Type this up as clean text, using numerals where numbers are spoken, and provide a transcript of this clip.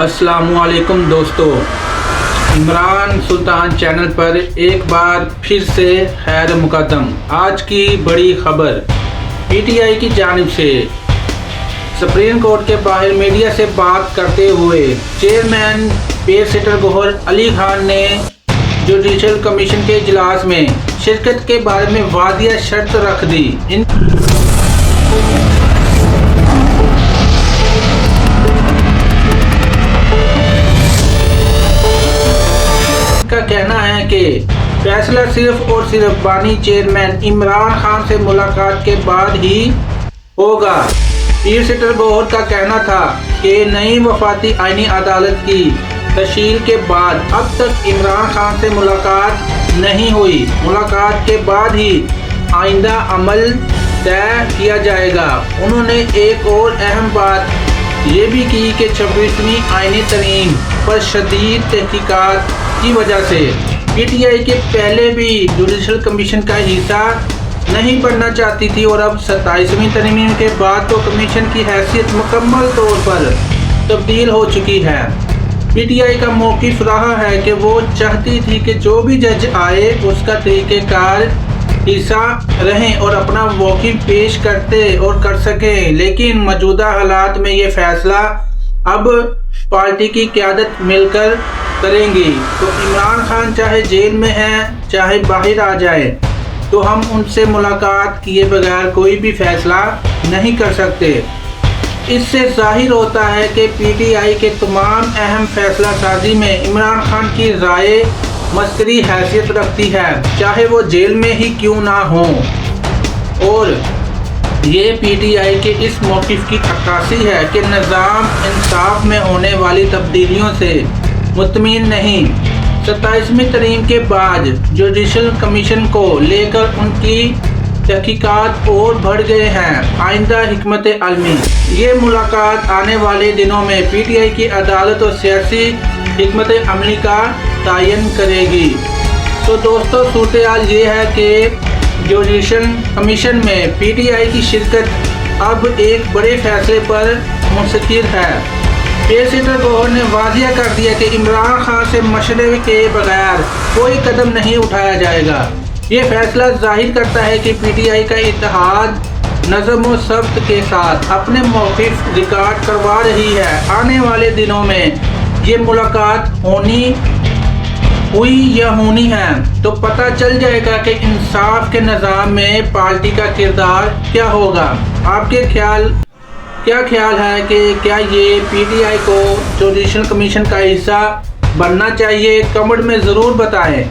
अस्सलाम वालेकुम दोस्तों, इमरान सुल्तान चैनल पर एक बार फिर से खैर मुकद्दम। आज की बड़ी खबर पीटीआई की जानिब से सुप्रीम कोर्ट के बाहर मीडिया से बात करते हुए चेयरमैन पे सिटर गौहर अली खान ने जुडिशल कमीशन के इजलास में शिरकत के बारे में वादिया शर्त रख दी। का कहना है कि फैसला सिर्फ और सिर्फ बानी चेयरमैन इमरान खान से मुलाकात के बाद ही होगा। पीर सिटर गौहर का कहना था कि नई वफाती आईनी अदालत की तश्कील के बाद अब तक इमरान खान से मुलाकात नहीं हुई। मुलाकात के बाद ही आइंदा अमल तय किया जाएगा। उन्होंने एक और अहम बात ये भी की कि 26वीं आईनी तरमीम पर शदीद तहकीकात की वजह से पीटीआई के पहले भी जुडिशल कमीशन का हिस्सा नहीं बनना चाहती थी और अब 27वीं तरमीम के बाद तो कमीशन की हैसियत मुकम्मल तौर पर तब्दील हो चुकी है। पीटीआई का मौक़िफ़ रहा है कि वो चाहती थी कि जो भी जज आए उसका तरीक़ेकार हिस्सा रहें और अपना मौक़िफ़ पेश करते और कर सकें, लेकिन मौजूदा हालात में ये फ़ैसला अब पार्टी की क़यादत मिलकर करेंगी। तो इमरान खान चाहे जेल में हैं चाहे बाहर आ जाए तो हम उनसे मुलाकात किए बगैर कोई भी फ़ैसला नहीं कर सकते। इससे ज़ाहिर होता है कि पीटीआई के तमाम अहम फ़ैसला साजी में इमरान खान की राय मस्करी हैसियत रखती है, चाहे वो जेल में ही क्यों ना हो। और ये पीटीआई के इस मौक़िफ़ की अक्कासी है कि निज़ाम इंसाफ में होने वाली तब्दीलियों से मुतमिन नहीं। 27वीं तरमीम के बाद जुडिशल कमीशन को लेकर उनकी तहकीकात और बढ़ गए हैं। आइंदा हिकमत अमली ये मुलाकात आने वाले दिनों में पीटीआई की अदालत और सियासी हिकमत अमली का तयन करेगी। तो दोस्तों, सूरत हाल ये है कि जुडिशल कमीशन में पीटीआई की शिरकत अब एक बड़े फैसले पर मुस्तकिल है। पे सिटर गौहर ने वाज़िया कर दिया कि इमरान खान से मशवरे के बगैर कोई कदम नहीं उठाया जाएगा। ये फैसला जाहिर करता है कि पीटीआई का इत्तेहाद नज़म व ज़ब्त के साथ अपने मौक़िफ़ रिकॉर्ड करवा रही है। आने वाले दिनों में ये मुलाकात हुई या होनी है तो पता चल जाएगा कि इंसाफ के निज़ाम में पार्टी का किरदार क्या होगा। आपके क्या ख्याल है कि क्या ये पीटीआई को जुडिशल कमीशन का हिस्सा बनना चाहिए? कमेंट में ज़रूर बताएं।